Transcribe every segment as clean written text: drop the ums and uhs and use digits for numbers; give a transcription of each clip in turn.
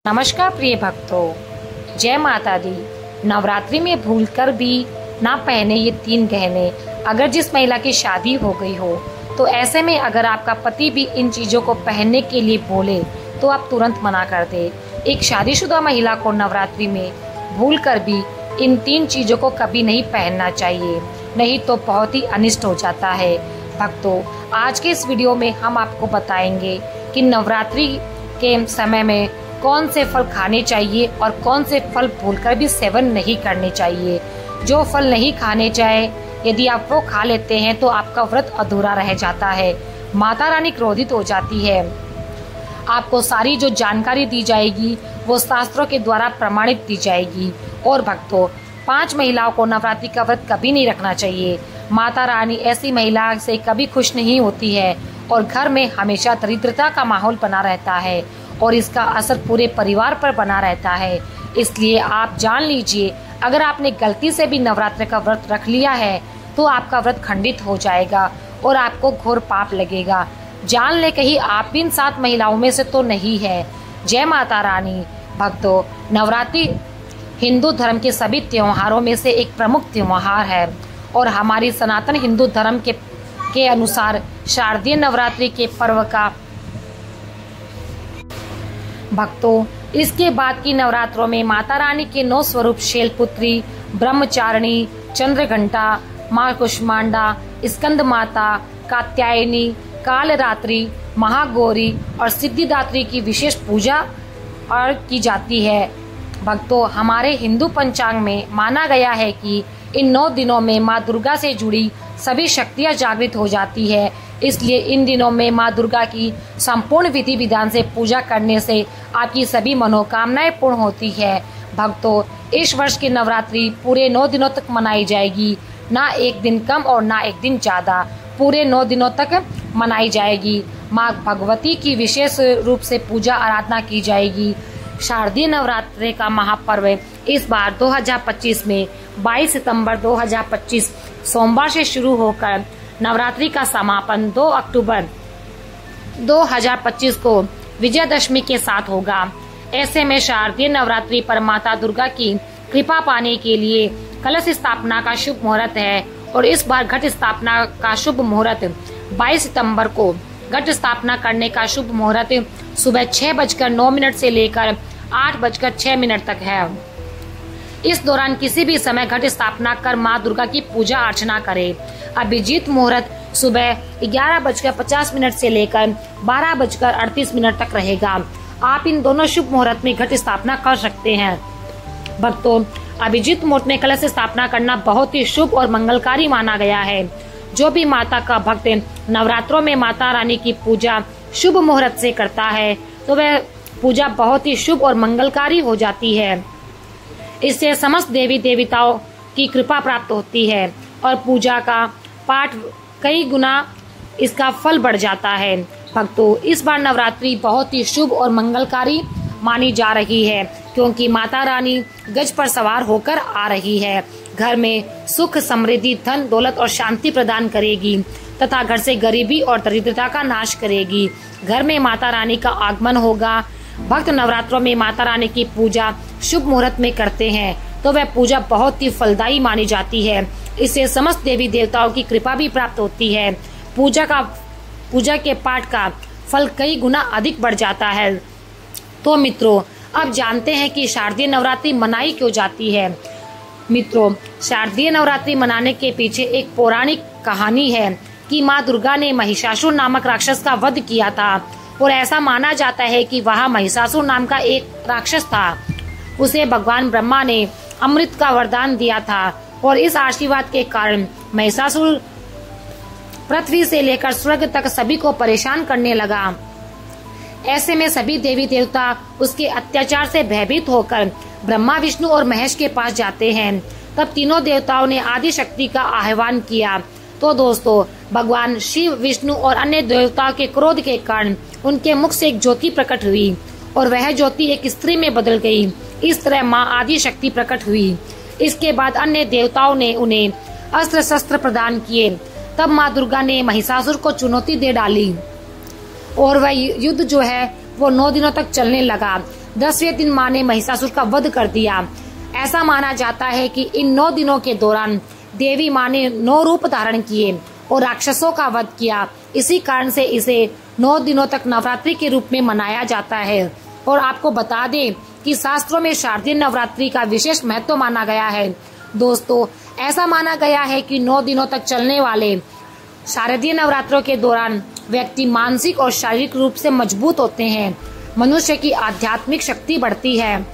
नमस्कार प्रिय भक्तों, जय माता दी। नवरात्रि में भूलकर भी ना पहने ये 3 गहने। अगर जिस महिला की शादी हो गई हो तो ऐसे में अगर आपका पति भी इन चीजों को पहनने के लिए बोले तो आप तुरंत मना कर दे। एक शादीशुदा महिला को नवरात्रि में भूलकर भी इन 3 चीजों को कभी नहीं पहनना चाहिए, नहीं तो बहुत ही अनिष्ट हो जाता है। भक्तों, आज के इस वीडियो में हम आपको बताएंगे कि नवरात्रि के समय में कौन से फल खाने चाहिए और कौन से फल भूलकर भी सेवन नहीं करने चाहिए। जो फल नहीं खाने चाहिए, यदि आप वो खा लेते हैं तो आपका व्रत अधूरा रह जाता है, माता रानी क्रोधित हो जाती है। आपको सारी जो जानकारी दी जाएगी वो शास्त्रों के द्वारा प्रमाणित दी जाएगी। और भक्तों, 5 महिलाओं को नवरात्रि का व्रत कभी नहीं रखना चाहिए। माता रानी ऐसी महिला से कभी खुश नहीं होती है और घर में हमेशा दरिद्रता का माहौल बना रहता है और इसका असर पूरे परिवार पर बना रहता है। इसलिए आप जान लीजिए, अगर आपने गलती से भी नवरात्रि का व्रत रख लिया है तो आपका व्रत खंडित हो जाएगा और आपको घोर पाप लगेगा। जान ले कहीं आप भी इन 7 महिलाओं में से तो नहीं है। जय माता रानी। भक्तों, नवरात्रि हिंदू धर्म के सभी त्योहारों में से एक प्रमुख त्योहार है और हमारी सनातन हिंदू धर्म के अनुसार शारदीय नवरात्रि के पर्व का भक्तों, इसके बाद की नवरात्रों में माता रानी के 9 स्वरूप शैलपुत्री, ब्रह्मचारिणी, चंद्रघंटा, माँ कुष्मांडा, स्कंद माता, कात्यायनी, कालरात्रि, महागौरी और सिद्धिदात्री की विशेष पूजा और की जाती है। भक्तों, हमारे हिंदू पंचांग में माना गया है कि इन 9 दिनों में माँ दुर्गा से जुड़ी सभी शक्तियाँ जागृत हो जाती है। इसलिए इन दिनों में माँ दुर्गा की संपूर्ण विधि विधान से पूजा करने से आपकी सभी मनोकामनाएं पूर्ण होती है। भक्तों, इस वर्ष की नवरात्रि पूरे 9 दिनों तक मनाई जाएगी, ना एक दिन कम और ना एक दिन ज्यादा। पूरे 9 दिनों तक मनाई जाएगी। माँ भगवती की विशेष रूप से पूजा आराधना की जाएगी। शारदीय नवरात्रि का महापर्व इस बार 2025 में 22 सितंबर 2025 सोमवार से शुरू होकर नवरात्रि का समापन 2 अक्टूबर 2025 को विजयदशमी के साथ होगा। ऐसे में शारदीय नवरात्रि पर माता दुर्गा की कृपा पाने के लिए कलश स्थापना का शुभ मुहूर्त है और इस बार घट स्थापना का शुभ मुहूर्त 22 सितंबर को घट स्थापना करने का शुभ मुहूर्त सुबह 6:09 से लेकर 8:06 तक है। इस दौरान किसी भी समय घट स्थापना कर माँ दुर्गा की पूजा अर्चना करें। अभिजीत मुहूर्त सुबह 11:50 से लेकर 12:38 तक रहेगा। आप इन दोनों शुभ मुहूर्त में घट स्थापना कर सकते हैं। भक्तों, अभिजीत मुहूर्त में कलश स्थापना करना बहुत ही शुभ और मंगलकारी माना गया है। जो भी माता का भक्त नवरात्रों में माता रानी की पूजा शुभ मुहूर्त से करता है तो वह पूजा बहुत ही शुभ और मंगलकारी हो जाती है। इससे समस्त देवी देवताओं की कृपा प्राप्त होती है और पूजा का पाठ कई गुना इसका फल बढ़ जाता है। भक्तों, इस बार नवरात्रि बहुत ही शुभ और मंगलकारी मानी जा रही है क्योंकि माता रानी गज पर सवार होकर आ रही है। घर में सुख, समृद्धि, धन, दौलत और शांति प्रदान करेगी तथा घर से गरीबी और दरिद्रता का नाश करेगी। घर में माता रानी का आगमन होगा। भक्त नवरात्रों में माता रानी की पूजा शुभ मुहूर्त में करते हैं तो वह पूजा बहुत ही फलदायी मानी जाती है। इससे समस्त देवी देवताओं की कृपा भी प्राप्त होती है। पूजा के पाठ का फल कई गुना अधिक बढ़ जाता है। तो मित्रों, अब जानते हैं कि शारदीय नवरात्रि मनाई क्यों जाती है। मित्रों, शारदीय नवरात्रि मनाने के पीछे एक पौराणिक कहानी है कि माँ दुर्गा ने महिषासुर नामक राक्षस का वध किया था और ऐसा माना जाता है कि वह महिषासुर नाम का एक राक्षस था। उसे भगवान ब्रह्मा ने अमृत का वरदान दिया था और इस आशीर्वाद के कारण महिषासुर पृथ्वी से लेकर स्वर्ग तक सभी को परेशान करने लगा। ऐसे में सभी देवी देवता उसके अत्याचार से भयभीत होकर ब्रह्मा, विष्णु और महेश के पास जाते हैं। तब तीनों देवताओं ने आदि शक्ति का आह्वान किया। तो दोस्तों, भगवान शिव, विष्णु और अन्य देवताओं के क्रोध के कारण उनके मुख से एक ज्योति प्रकट हुई और वह ज्योति एक स्त्री में बदल गई। इस तरह माँ आदि शक्ति प्रकट हुई। इसके बाद अन्य देवताओं ने उन्हें अस्त्र शस्त्र प्रदान किए। तब माँ दुर्गा ने महिषासुर को चुनौती दे डाली और वह युद्ध जो है वो 9 दिनों तक चलने लगा। 10वें दिन माँ ने महिषासुर का वध कर दिया। ऐसा माना जाता है कि इन 9 दिनों के दौरान देवी माँ ने 9 रूप धारण किए और राक्षसों का वध किया। इसी कारण से इसे 9 दिनों तक नवरात्रि के रूप में मनाया जाता है। और आपको बता दें कि शास्त्रों में शारदीय नवरात्रि का विशेष महत्व माना गया है। दोस्तों, ऐसा माना गया है कि 9 दिनों तक चलने वाले शारदीय नवरात्रों के दौरान व्यक्ति मानसिक और शारीरिक रूप से मजबूत होते हैं। मनुष्य की आध्यात्मिक शक्ति बढ़ती है।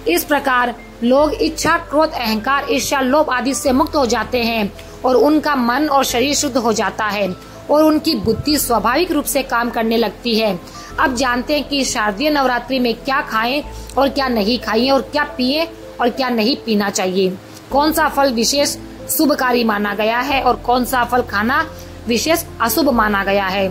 इस प्रकार लोग इच्छा, क्रोध, अहंकार, ईर्ष्या, लोभ आदि से मुक्त हो जाते हैं और उनका मन और शरीर शुद्ध हो जाता है और उनकी बुद्धि स्वाभाविक रूप से काम करने लगती है। अब जानते हैं कि शारदीय नवरात्रि में क्या खाएं और क्या नहीं खाएं और क्या पिए और क्या नहीं पीना चाहिए। कौन सा फल विशेष शुभकारी माना गया है और कौन सा फल खाना विशेष अशुभ माना गया है,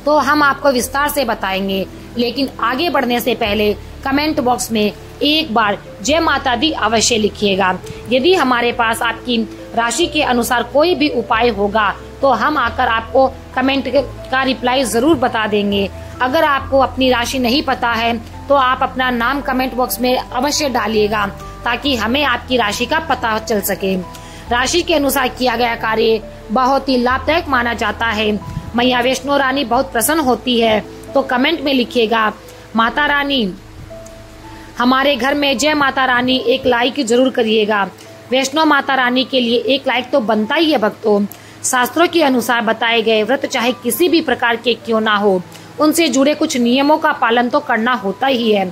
तो हम आपको विस्तार से बताएंगे। लेकिन आगे बढ़ने से पहले कमेंट बॉक्स में एक बार जय माता दी अवश्य लिखिएगा। यदि हमारे पास आपकी राशि के अनुसार कोई भी उपाय होगा तो हम आकर आपको कमेंट का रिप्लाई जरूर बता देंगे। अगर आपको अपनी राशि नहीं पता है तो आप अपना नाम कमेंट बॉक्स में अवश्य डालिएगा ताकि हमें आपकी राशि का पता चल सके। राशि के अनुसार किया गया कार्य बहुत ही लाभदायक माना जाता है। मैया वैष्णो रानी बहुत प्रसन्न होती है। तो कमेंट में लिखिएगा, माता रानी हमारे घर में जय माता रानी, एक लाइक जरूर करिएगा। वैष्णो माता रानी के लिए एक लाइक तो बनता ही है भक्तों। शास्त्रों के अनुसार बताए गए व्रत चाहे किसी भी प्रकार के क्यों ना हो, उनसे जुड़े कुछ नियमों का पालन तो करना होता ही है।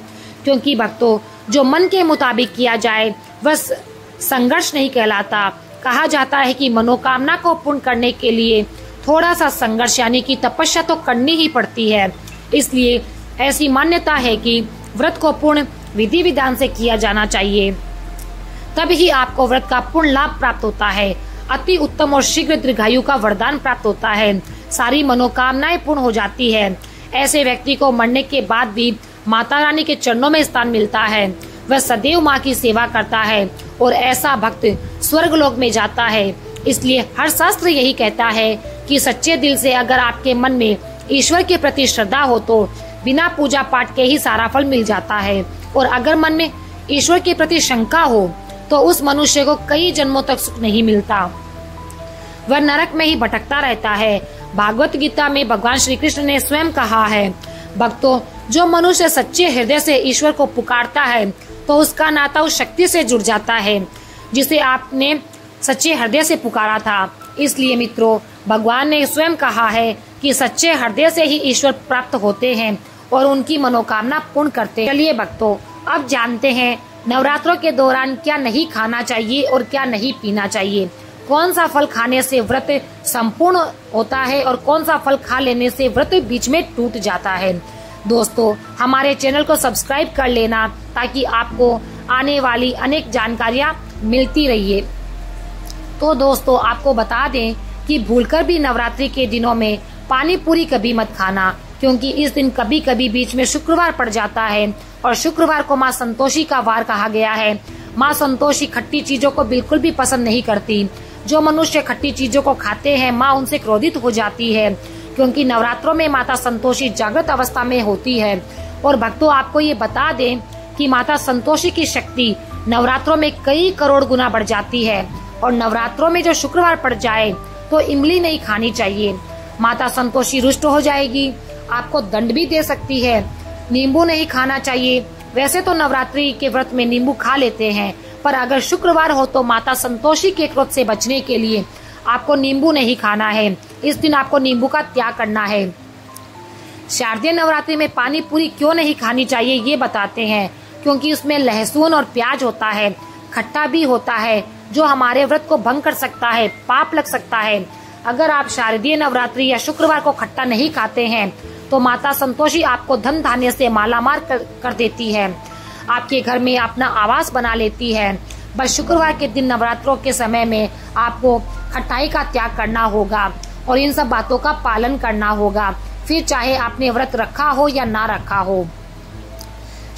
क्योंकि भक्तों, जो मन के मुताबिक किया जाए वह संघर्ष नहीं कहलाता। कहा जाता है कि मनोकामना को पूर्ण करने के लिए थोड़ा सा संघर्ष यानी कि तपस्या तो करनी ही पड़ती है। इसलिए ऐसी मान्यता है कि व्रत को पूर्ण विधि विधान से किया जाना चाहिए, तभी ही आपको व्रत का पूर्ण लाभ प्राप्त होता है। अति उत्तम और शीघ्र दीर्घायु का वरदान प्राप्त होता है। सारी मनोकामनाएं पूर्ण हो जाती है। ऐसे व्यक्ति को मरने के बाद भी माता रानी के चरणों में स्थान मिलता है। वह सदैव माँ की सेवा करता है और ऐसा भक्त स्वर्ग लोक में जाता है। इसलिए हर शास्त्र यही कहता है कि सच्चे दिल से अगर आपके मन में ईश्वर के प्रति श्रद्धा हो तो बिना पूजा पाठ के ही सारा फल मिल जाता है। और अगर मन में ईश्वर के प्रति शंका हो तो उस मनुष्य को कई जन्मों तक सुख नहीं मिलता, वह नरक में ही भटकता रहता है। भागवत गीता में भगवान श्री कृष्ण ने स्वयं कहा है, भक्तों, जो मनुष्य सच्चे हृदय से ईश्वर को पुकारता है तो उसका नाता उस शक्ति से जुड़ जाता है जिसे आपने सच्चे हृदय से पुकारा था। इसलिए मित्रों, भगवान ने स्वयं कहा है कि सच्चे हृदय से ही ईश्वर प्राप्त होते हैं और उनकी मनोकामना पूर्ण करते हैं। चलिए भक्तों, अब जानते हैं नवरात्रों के दौरान क्या नहीं खाना चाहिए और क्या नहीं पीना चाहिए। कौन सा फल खाने से व्रत संपूर्ण होता है और कौन सा फल खा लेने से व्रत बीच में टूट जाता है। दोस्तों, हमारे चैनल को सब्सक्राइब कर लेना ताकि आपको आने वाली अनेक जानकारियां मिलती रहिए। तो दोस्तों, आपको बता दें कि भूलकर भी नवरात्रि के दिनों में पानी पूरी कभी मत खाना, क्योंकि इस दिन कभी कभी बीच में शुक्रवार पड़ जाता है और शुक्रवार को माँ संतोषी का वार कहा गया है। माँ संतोषी खट्टी चीजों को बिल्कुल भी पसंद नहीं करती। जो मनुष्य खट्टी चीजों को खाते हैं माँ उनसे क्रोधित हो जाती है, क्योंकि नवरात्रों में माता संतोषी जागृत अवस्था में होती है। और भक्तों, आपको ये बता दें कि माता संतोषी की शक्ति नवरात्रों में कई करोड़ गुना बढ़ जाती है। और नवरात्रों में जो शुक्रवार पड़ जाए तो इमली नहीं खानी चाहिए, माता संतोषी रुष्ट हो जाएगी, आपको दंड भी दे सकती है। नींबू नहीं खाना चाहिए। वैसे तो नवरात्रि के व्रत में नींबू खा लेते हैं, पर अगर शुक्रवार हो तो माता संतोषी के क्रोध से बचने के लिए आपको नींबू नहीं खाना है। इस दिन आपको नींबू का त्याग करना है। शारदीय नवरात्रि में पानी पूरी क्यों नहीं खानी चाहिए ये बताते हैं, क्योंकि उसमें लहसुन और प्याज होता है, खट्टा भी होता है, जो हमारे व्रत को भंग कर सकता है, पाप लग सकता है। अगर आप शारदीय नवरात्रि या शुक्रवार को खट्टा नहीं खाते हैं तो माता संतोषी आपको धन धान्य से मालामाल कर देती है, आपके घर में अपना आवास बना लेती है। बस शुक्रवार के दिन नवरात्रों के समय में आपको खट्टाई का त्याग करना होगा और इन सब बातों का पालन करना होगा, फिर चाहे आपने व्रत रखा हो या ना रखा हो।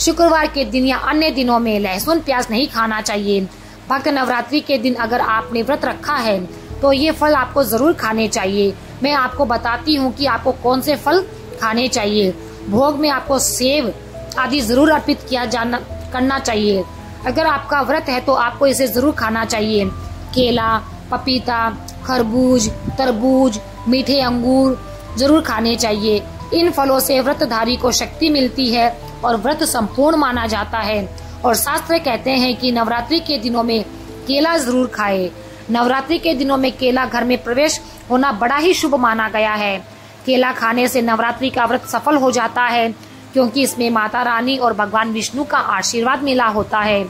शुक्रवार के दिन या अन्य दिनों में लहसुन प्याज नहीं खाना चाहिए। भक्त नवरात्रि के दिन अगर आपने व्रत रखा है तो ये फल आपको जरूर खाने चाहिए। मैं आपको बताती हूँ कि आपको कौन से फल खाने चाहिए। भोग में आपको सेब, आदि जरूर अर्पित करना चाहिए। अगर आपका व्रत है तो आपको इसे जरूर खाना चाहिए। केला, पपीता, खरबूज, तरबूज, मीठे अंगूर जरूर खाने चाहिए। इन फलों से व्रतधारी को शक्ति मिलती है और व्रत संपूर्ण माना जाता है। और शास्त्र कहते हैं कि नवरात्रि के दिनों में केला जरूर खाए। नवरात्रि के दिनों में केला घर में प्रवेश होना बड़ा ही शुभ माना गया है। केला खाने से नवरात्रि का व्रत सफल हो जाता है, क्योंकि इसमें माता रानी और भगवान विष्णु का आशीर्वाद मिला होता है।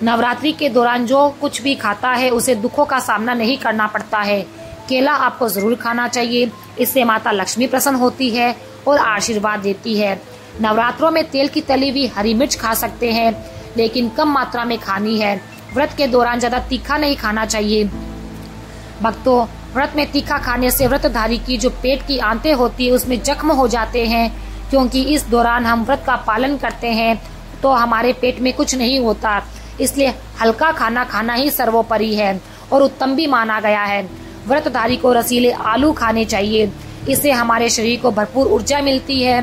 नवरात्रि के दौरान जो कुछ भी खाता है उसे दुखों का सामना नहीं करना पड़ता है। केला आपको जरूर खाना चाहिए। इससे माता लक्ष्मी प्रसन्न होती है और आशीर्वाद देती है। नवरात्रों में तेल की तली हुई हरी मिर्च खा सकते हैं, लेकिन कम मात्रा में खानी है। व्रत के दौरान ज्यादा तीखा नहीं खाना चाहिए। भक्तों, व्रत में तीखा खाने से व्रतधारी की जो पेट की आंतें होती है उसमें जख्म हो जाते हैं। क्योंकि इस दौरान हम व्रत का पालन करते हैं तो हमारे पेट में कुछ नहीं होता, इसलिए हल्का खाना खाना ही सर्वोपरि है और उत्तम भी माना गया है। व्रतधारी को रसीले आलू खाने चाहिए। इससे हमारे शरीर को भरपूर ऊर्जा मिलती है।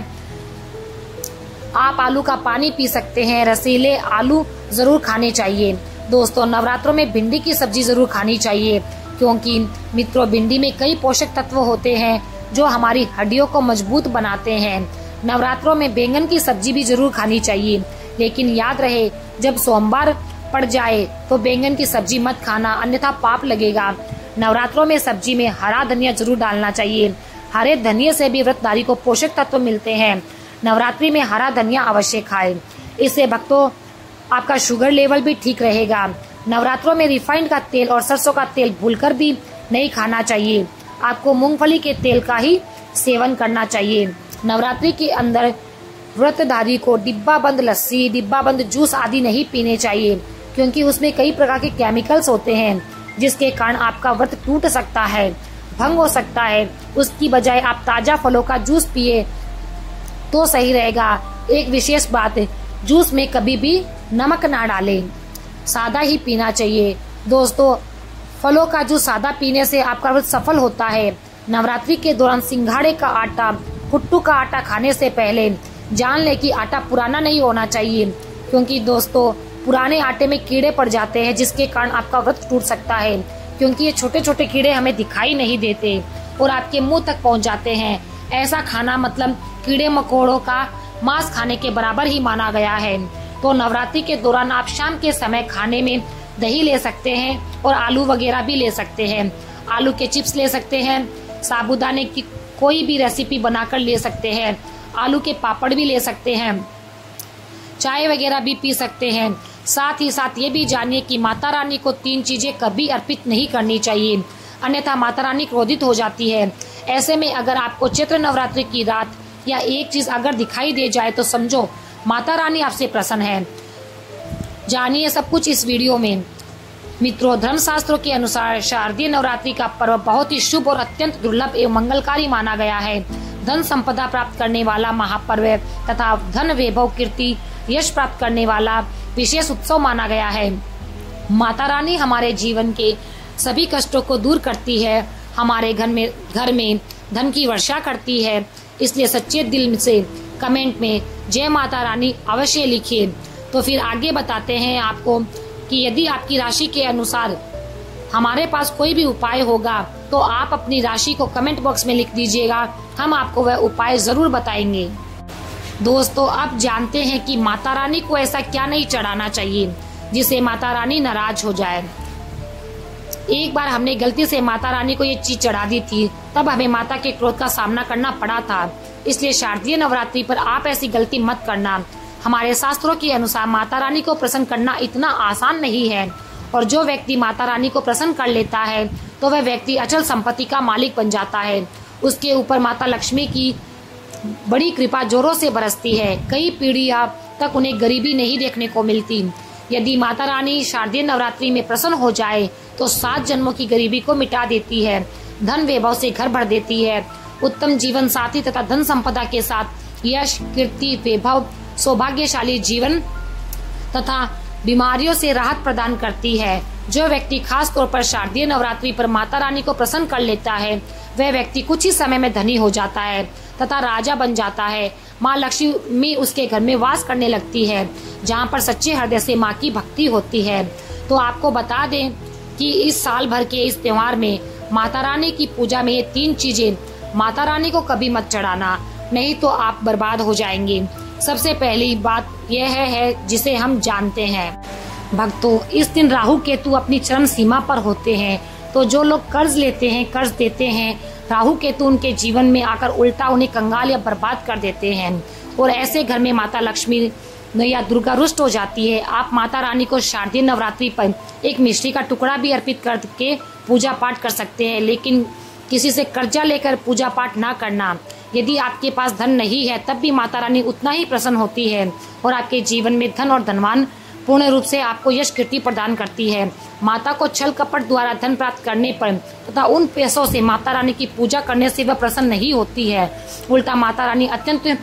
आप आलू का पानी पी सकते हैं। रसीले आलू जरूर खाने चाहिए। दोस्तों, नवरात्रों में भिंडी की सब्जी जरूर खानी चाहिए, क्योंकि मित्रों भिंडी में कई पोषक तत्व होते हैं जो हमारी हड्डियों को मजबूत बनाते हैं। नवरात्रों में बैंगन की सब्जी भी जरूर खानी चाहिए, लेकिन याद रहे जब सोमवार पड़ जाए तो बैंगन की सब्जी मत खाना, अन्यथा पाप लगेगा। नवरात्रों में सब्जी में हरा धनिया जरूर डालना चाहिए। हरे धनिया से भी व्रतधारी को पोषक तत्व मिलते हैं। नवरात्रि में हरा धनिया अवश्य खाएं। इससे भक्तों आपका शुगर लेवल भी ठीक रहेगा। नवरात्रों में रिफाइंड का तेल और सरसों का तेल भूलकर भी नहीं खाना चाहिए। आपको मूंगफली के तेल का ही सेवन करना चाहिए। नवरात्रि के अंदर व्रतधारी को डिब्बा बंद लस्सी, डिब्बा बंद जूस आदि नहीं पीने चाहिए, क्योंकि उसमें कई प्रकार के केमिकल्स होते हैं जिसके कारण आपका व्रत टूट सकता है, भंग हो सकता है। उसकी बजाय आप ताजा फलों का जूस पिए तो सही रहेगा। एक विशेष बात, जूस में कभी भी नमक ना डालें, सादा ही पीना चाहिए। दोस्तों, फलों का जूस सादा पीने से आपका व्रत सफल होता है। नवरात्रि के दौरान सिंघाड़े का आटा, कुट्टू का आटा खाने से पहले जान ले कि आटा पुराना नहीं होना चाहिए, क्योंकि दोस्तों पुराने आटे में कीड़े पड़ जाते हैं जिसके कारण आपका व्रत टूट सकता है। क्योंकि ये छोटे छोटे कीड़े हमें दिखाई नहीं देते और आपके मुंह तक पहुंच जाते हैं। ऐसा खाना मतलब कीड़े मकोड़ों का मांस खाने के बराबर ही माना गया है। तो नवरात्रि के दौरान आप शाम के समय खाने में दही ले सकते हैं और आलू वगैरह भी ले सकते हैं। आलू के चिप्स ले सकते हैं, साबूदाने की कोई भी रेसिपी बनाकर ले सकते हैं, आलू के पापड़ भी ले सकते हैं, चाय वगैरह भी पी सकते हैं। साथ ही साथ ये भी जानिए कि माता रानी को 3 चीजें कभी अर्पित नहीं करनी चाहिए, अन्यथा माता रानी क्रोधित हो जाती है। ऐसे में अगर आपको चैत्र नवरात्रि की रात या एक चीज अगर दिखाई दे जाए तो समझो माता रानी आपसे प्रसन्न है। जानिए सब कुछ इस वीडियो में। मित्रों, धर्मशास्त्रों के अनुसार शारदीय नवरात्रि का पर्व बहुत ही शुभ और अत्यंत दुर्लभ एवं मंगलकारी माना गया है। धन संपदा प्राप्त करने वाला महापर्व तथा धन वैभव कीर्ति यश प्राप्त करने वाला विशेष उत्सव माना गया है। माता रानी हमारे जीवन के सभी कष्टों को दूर करती है, हमारे घर में धन की वर्षा करती है। इसलिए सच्चे दिल से कमेंट में जय माता रानी अवश्य लिखिए। तो फिर आगे बताते हैं आपको कि यदि आपकी राशि के अनुसार हमारे पास कोई भी उपाय होगा तो आप अपनी राशि को कमेंट बॉक्स में लिख दीजिएगा, हम आपको वह उपाय जरूर बताएंगे। दोस्तों, अब जानते हैं कि माता रानी को ऐसा क्या नहीं चढ़ाना चाहिए जिसे माता रानी नाराज हो जाए। एक बार हमने गलती से माता रानी को ये चीज चढ़ा दी थी, तब हमें माता के क्रोध का सामना करना पड़ा था। इसलिए शारदीय नवरात्रि पर आप ऐसी गलती मत करना। हमारे शास्त्रों के अनुसार माता रानी को प्रसन्न करना इतना आसान नहीं है, और जो व्यक्ति माता रानी को प्रसन्न कर लेता है तो वह व्यक्ति अचल संपत्ति का मालिक बन जाता है। उसके ऊपर माता लक्ष्मी की बड़ी कृपा जोरों से बरसती है। कई पीढ़ियां तक उन्हें गरीबी नहीं देखने को मिलती। यदि माता रानी शारदीय नवरात्रि में प्रसन्न हो जाए तो 7 जन्मों की गरीबी को मिटा देती है, धन वैभव से घर भर देती है, उत्तम जीवन साथी तथा धन संपदा के साथ यश, कीर्ति, वैभव, सौभाग्यशाली जीवन तथा बीमारियों से राहत प्रदान करती है। जो व्यक्ति खास तौर पर शारदीय नवरात्रि पर माता रानी को प्रसन्न कर लेता है वह व्यक्ति कुछ ही समय में धनी हो जाता है तथा राजा बन जाता है। माँ लक्ष्मी उसके घर में वास करने लगती है जहाँ पर सच्चे हृदय से माँ की भक्ति होती है। तो आपको बता दें कि इस साल भर के इस त्योहार में माता रानी की पूजा में ये 3 चीजें माता रानी को कभी मत चढ़ाना, नहीं तो आप बर्बाद हो जाएंगे। सबसे पहली बात यह है जिसे हम जानते हैं भक्तों, इस दिन राहु केतु अपनी चरम सीमा पर होते हैं। तो जो लोग कर्ज लेते हैं, कर्ज देते हैं, राहु केतु उनके जीवन में आकर उल्टा उन्हें कंगाल या बर्बाद कर देते हैं और ऐसे घर में माता लक्ष्मी या दुर्गा रुष्ट हो जाती है। आप माता रानी को शारदीय नवरात्रि पर एक मिश्री का टुकड़ा भी अर्पित करके पूजा पाठ कर सकते हैं, लेकिन किसी से कर्जा लेकर पूजा पाठ ना करना। यदि आपके पास धन नहीं है तब भी माता रानी उतना ही प्रसन्न होती है और आपके जीवन में धन और धनवान पूर्ण रूप से आपको यश कीर्ति प्रदान करती है। माता को छल कपट द्वारा धन प्राप्त करने पर तथा उन पैसों से माता रानी की पूजा करने से वह प्रसन्न नहीं होती है, उल्टा माता रानी अत्यंत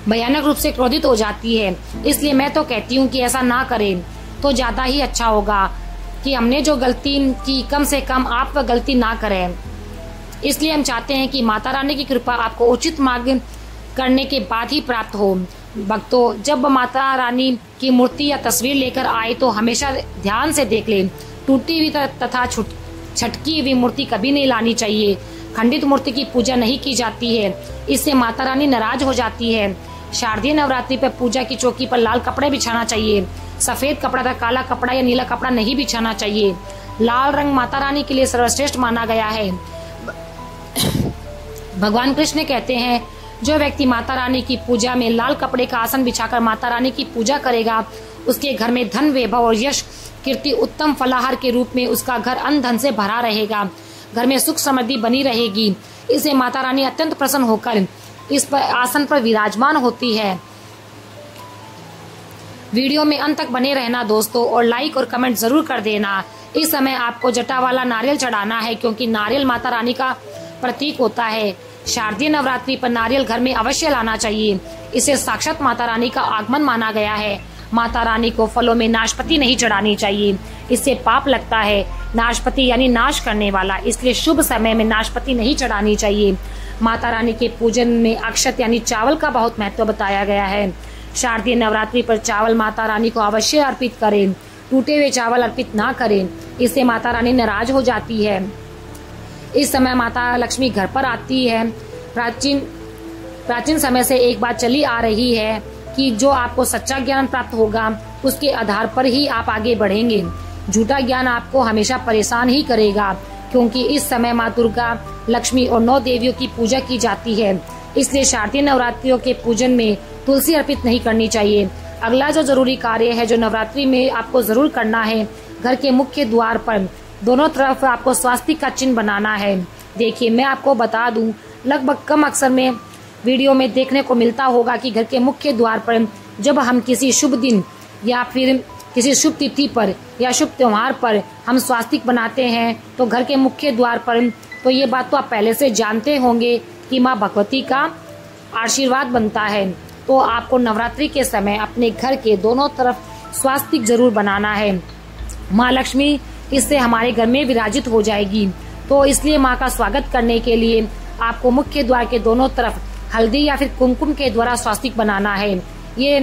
भयानक रूप से क्रोधित हो जाती है। इसलिए मैं तो कहती हूँ कि ऐसा ना करें तो ज्यादा ही अच्छा होगा कि हमने जो गलती की कम से कम आप वह गलती ना करें। इसलिए हम चाहते हैं कि माता रानी की कृपा आपको उचित मार्ग करने के बाद ही प्राप्त हो। भक्तों, जब माता रानी की मूर्ति या तस्वीर लेकर आए तो हमेशा ध्यान से देख लें। टूटी हुई तथा छटकी हुई मूर्ति कभी नहीं लानी चाहिए। खंडित मूर्ति की पूजा नहीं की जाती है, इससे माता रानी नाराज हो जाती है। शारदीय नवरात्रि पर पूजा की चौकी पर लाल कपड़े बिछाना चाहिए। सफेद कपड़ा तथा काला कपड़ा या नीला कपड़ा नहीं बिछाना चाहिए। लाल रंग माता रानी के लिए सर्वश्रेष्ठ माना गया है। भगवान कृष्ण कहते हैं, जो व्यक्ति माता रानी की पूजा में लाल कपड़े का आसन बिछाकर माता रानी की पूजा करेगा, उसके घर में धन, वैभव और यश कीर्ति उत्तम फलाहार के रूप में उसका घर अन्न धन से भरा रहेगा। घर में सुख समृद्धि बनी रहेगी। इसे माता रानी अत्यंत प्रसन्न होकर इस पर आसन पर विराजमान होती है। वीडियो में अंत तक बने रहना दोस्तों और लाइक और कमेंट जरूर कर देना। इस समय आपको जटा वाला नारियल चढ़ाना है, क्योंकि नारियल माता रानी का प्रतीक होता है। शारदीय नवरात्रि पर नारियल घर में अवश्य लाना चाहिए। इसे साक्षात माता रानी का आगमन माना गया है। माता रानी को फलों में नाशपति नहीं चढ़ानी चाहिए, इससे पाप लगता है। नाशपति यानी नाश करने वाला, इसलिए शुभ समय में नाशपति नहीं चढ़ानी चाहिए। माता रानी के पूजन में अक्षत यानी चावल का बहुत महत्व बताया गया है। शारदीय नवरात्रि पर चावल माता रानी को अवश्य अर्पित करें। टूटे हुए चावल अर्पित ना करें, इससे माता रानी नाराज हो जाती है। इस समय माता लक्ष्मी घर पर आती है। प्राचीन समय से एक बात चली आ रही है कि जो आपको सच्चा ज्ञान प्राप्त होगा उसके आधार पर ही आप आगे बढ़ेंगे। झूठा ज्ञान आपको हमेशा परेशान ही करेगा, क्योंकि इस समय माँ दुर्गा, लक्ष्मी और 9 देवियों की पूजा की जाती है। इसलिए शारदीय नवरात्रियों के पूजन में तुलसी अर्पित नहीं करनी चाहिए। अगला जो जरूरी कार्य है जो नवरात्रि में आपको जरूर करना है, घर के मुख्य द्वार पर दोनों तरफ आपको स्वास्तिक का चिन्ह बनाना है। देखिए, मैं आपको बता दूं, लगभग कम अक्सर में वीडियो में देखने को मिलता होगा कि घर के मुख्य द्वार पर जब हम किसी शुभ दिन या फिर किसी शुभ तिथि पर या शुभ त्योहार पर हम स्वास्तिक बनाते हैं तो घर के मुख्य द्वार पर, तो ये बात तो आप पहले से जानते होंगे कि माँ भगवती का आशीर्वाद बनता है। तो आपको नवरात्रि के समय अपने घर के दोनों तरफ स्वास्तिक जरूर बनाना है। माँ लक्ष्मी इससे हमारे घर में विराजित हो जाएगी। तो इसलिए माँ का स्वागत करने के लिए आपको मुख्य द्वार के दोनों तरफ हल्दी या फिर कुमकुम के द्वारा स्वास्तिक बनाना है। ये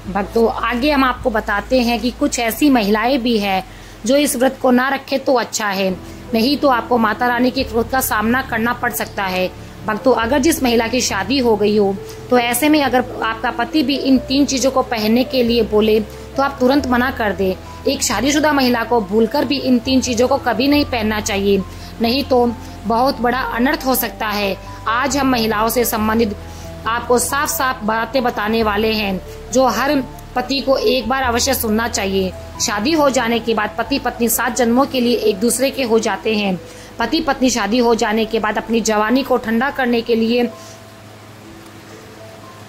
भक्तों, आगे हम आपको बताते हैं कि कुछ ऐसी महिलाएं भी हैं जो इस व्रत को ना रखे तो अच्छा है, नहीं तो आपको माता रानी के क्रोध का सामना करना पड़ सकता है। भक्तों, अगर जिस महिला की शादी हो गई हो तो ऐसे में अगर आपका पति भी इन 3 चीजों को पहनने के लिए बोले तो आप तुरंत मना कर दे। एक शादीशुदा महिला को भूलकर भी इन 3 चीजों को कभी नहीं पहनना चाहिए, नहीं तो बहुत बड़ा अनर्थ हो सकता है। आज हम महिलाओं से संबंधित आपको साफ साफ बातें बताने वाले हैं जो हर पति को एक बार अवश्य सुनना चाहिए। शादी हो जाने के बाद पति पत्नी 7 जन्मों के लिए एक दूसरे के हो जाते हैं। पति पत्नी शादी हो जाने के बाद अपनी जवानी को ठंडा करने के लिए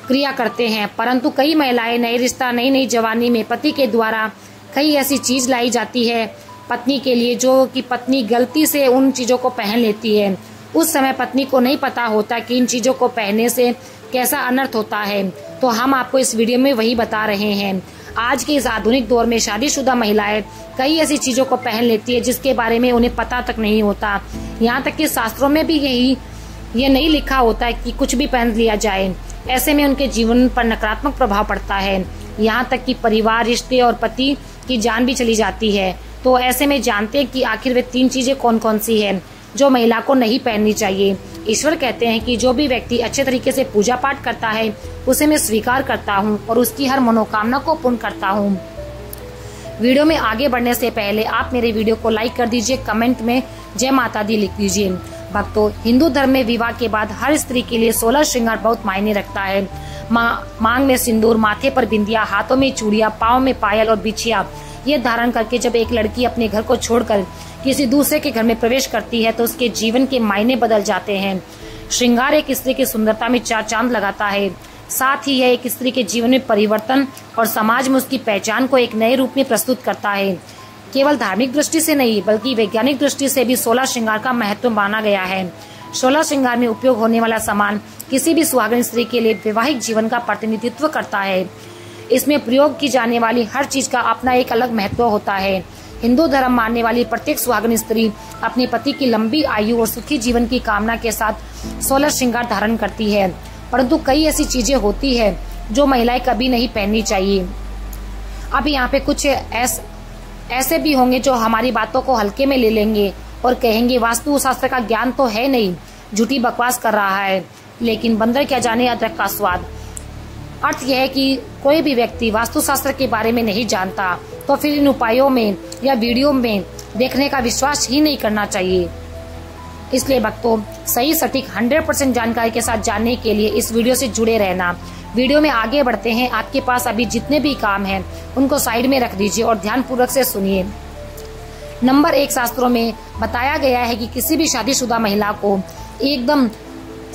क्रिया करते हैं, परंतु कई महिलाएं नई रिश्ता नई जवानी में पति के द्वारा कई ऐसी चीज लाई जाती है पत्नी के लिए जो कि पत्नी गलती से उन चीजों को पहन लेती है। उस समय पत्नी को नहीं पता होता कि इन चीजों को पहनने से कैसा अनर्थ होता है। तो हम आपको इस वीडियो में वही बता रहे हैं। आज के इस आधुनिक दौर में शादीशुदा महिलाएं कई ऐसी चीजों को पहन लेती है जिसके बारे में उन्हें पता तक नहीं होता। यहाँ तक कि शास्त्रों में भी ये नहीं लिखा होता है कि कुछ भी पहन लिया जाए। ऐसे में उनके जीवन पर नकारात्मक प्रभाव पड़ता है। यहाँ तक कि परिवार, रिश्ते और पति की जान भी चली जाती है। तो ऐसे में जानते हैं कि आखिर वे 3 चीजें कौन कौन सी है जो महिला को नहीं पहननी चाहिए। ईश्वर कहते हैं कि जो भी व्यक्ति अच्छे तरीके से पूजा पाठ करता है उसे मैं स्वीकार करता हूँ और उसकी हर मनोकामना को पूर्ण करता हूँ। वीडियो में आगे बढ़ने से पहले आप मेरे वीडियो को लाइक कर दीजिए, कमेंट में जय माता दी लिख दीजिए। भक्तों, हिंदू धर्म में विवाह के बाद हर स्त्री के लिए 16 श्रृंगार बहुत मायने रखता है। मांग में सिंदूर, माथे पर बिंदिया, हाथों में चूड़ियां, पाँव में पायल और बिछिया ये धारण करके जब एक लड़की अपने घर को छोड़कर किसी दूसरे के घर में प्रवेश करती है तो उसके जीवन के मायने बदल जाते हैं। श्रृंगार एक स्त्री की सुंदरता में 4 चांद लगाता है। साथ ही यह एक स्त्री के जीवन में परिवर्तन और समाज में उसकी पहचान को एक नए रूप में प्रस्तुत करता है। केवल धार्मिक दृष्टि से नहीं बल्कि वैज्ञानिक दृष्टि से भी 16 श्रृंगार का महत्व माना गया है। 16 श्रृंगार में उपयोग होने वाला सामान किसी भी सुहागिन स्त्री के लिए वैवाहिक जीवन का प्रतिनिधित्व करता है। इसमें प्रयोग की जाने वाली हर चीज का अपना एक अलग महत्व होता है। हिंदू धर्म मानने वाली प्रत्येक सुहागिन स्त्री अपने पति की लंबी आयु और सुखी जीवन की कामना के साथ 16 श्रृंगार धारण करती है। परंतु कई ऐसी चीजें होती है जो महिलाएं कभी नहीं पहननी चाहिए। अब यहाँ पे कुछ ऐसे भी होंगे जो हमारी बातों को हल्के में ले लेंगे और कहेंगे वास्तु शास्त्र का ज्ञान तो है नहीं, झूठी बकवास कर रहा है, लेकिन बंदर क्या जाने अदरक का स्वाद। अर्थ यह है कि कोई भी व्यक्ति वास्तुशास्त्र के बारे में नहीं जानता तो फिर इन उपायों में या वीडियो में देखने का विश्वास ही नहीं करना चाहिए। इसलिए भक्तों, सही सटीक 100% जानकारी के साथ जानने के लिए इस वीडियो से जुड़े रहना। वीडियो में आगे बढ़ते हैं। आपके पास अभी जितने भी काम हैं उनको साइड में रख दीजिए और ध्यानपूर्वक से सुनिए। नंबर 1, शास्त्रों में बताया गया है कि किसी भी शादीशुदा महिला को एकदम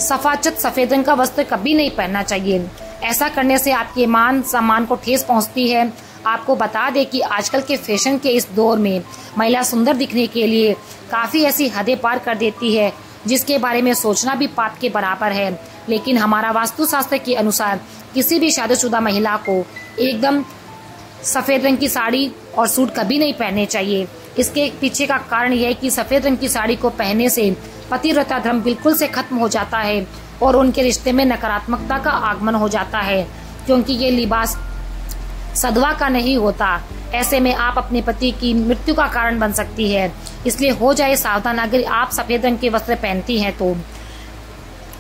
सफाचत सफेद रंग का वस्त्र कभी नहीं पहनना चाहिए। ऐसा करने से आपके मान सम्मान को ठेस पहुंचती है। आपको बता दें कि आजकल के फैशन के इस दौर में महिला सुंदर दिखने के लिए काफी ऐसी हदें पार कर देती है जिसके बारे में सोचना भी पाप के बराबर है। लेकिन हमारा वास्तुशास्त्र के अनुसार किसी भी शादीशुदा महिला को एकदम सफेद रंग की साड़ी और सूट कभी नहीं पहनने चाहिए। इसके पीछे का कारण यह है कि सफेद रंग की साड़ी को पहनने से पतिव्रता धर्म बिल्कुल से खत्म हो जाता है और उनके रिश्ते में नकारात्मकता का आगमन हो जाता है, क्योंकि ये लिबास सद्वा का नहीं होता। ऐसे में आप अपने पति की मृत्यु का कारण बन सकती है। इसलिए हो जाए सावधान। अगर आप सफेद रंग के वस्त्र पहनती हैं तो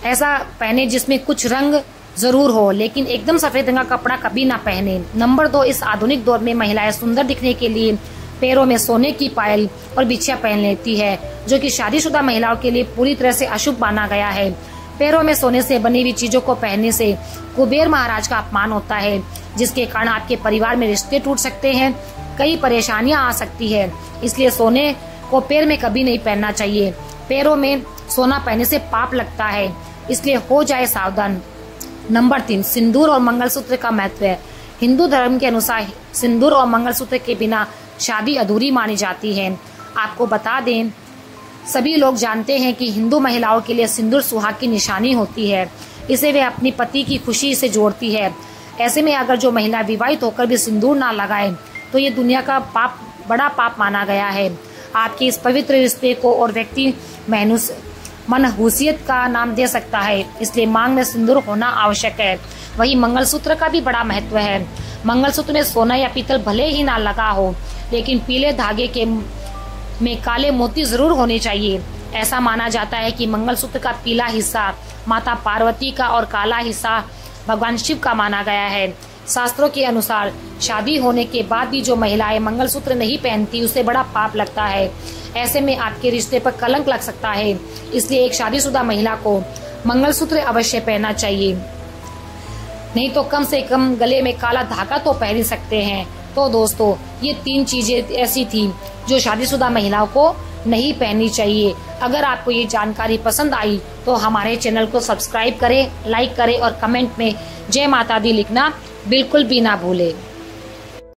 ऐसा पहने जिसमें कुछ रंग जरूर हो, लेकिन एकदम सफेद रंग का कपड़ा कभी ना पहने। नंबर 2, इस आधुनिक दौर में महिलाएं सुंदर दिखने के लिए पैरों में सोने की पायल और बिछिया पहन लेती है, जो कि शादीशुदा महिलाओं के लिए पूरी तरह से अशुभ माना गया है। पैरों में सोने से बनी हुई चीजों को पहनने से कुबेर महाराज का अपमान होता है, जिसके कारण आपके परिवार में रिश्ते टूट सकते हैं, कई परेशानियां आ सकती है। इसलिए सोने को पैर में कभी नहीं पहनना चाहिए। पैरों में सोना पहनने से पाप लगता है, इसलिए हो जाए सावधान। नंबर 3, सिंदूर और मंगलसूत्र का महत्व है। हिंदू धर्म के अनुसार सिंदूर और मंगलसूत्र के बिना शादी अधूरी मानी जाती है। आपको बता दें, सभी लोग जानते हैं कि हिंदू महिलाओं के लिए सिंदूर सुहाग की निशानी होती है। इसे वे अपनी पति की खुशी से जोड़ती है। ऐसे में अगर जो महिला विवाहित होकर भी सिंदूर ना लगाए तो ये दुनिया का बड़ा पाप माना गया है। आपके इस पवित्र रिश्ते को और व्यक्ति मनहूसियत का नाम दे सकता है। इसलिए मांग में सिंदूर होना आवश्यक है। वही मंगलसूत्र का भी बड़ा महत्व है। मंगलसूत्र में सोना या पीतल भले ही ना लगा हो, लेकिन पीले धागे में काले मोती जरूर होने चाहिए। ऐसा माना जाता है कि मंगलसूत्र का पीला हिस्सा माता पार्वती का और काला हिस्सा भगवान शिव का माना गया है। शास्त्रों के अनुसार शादी होने के बाद भी जो महिलाएं मंगलसूत्र नहीं पहनती उसे बड़ा पाप लगता है। ऐसे में आपके रिश्ते पर कलंक लग सकता है। इसलिए एक शादीशुदा महिला को मंगलसूत्र अवश्य पहनना चाहिए, नहीं तो कम से कम गले में काला धागा तो पहन ही सकते हैं। तो दोस्तों, ये 3 चीजें ऐसी थी जो शादीशुदा महिलाओं को नहीं पहननी चाहिए। अगर आपको ये जानकारी पसंद आई तो हमारे चैनल को सब्सक्राइब करें, लाइक करें और कमेंट में जय माता दी लिखना बिल्कुल भी ना भूलें।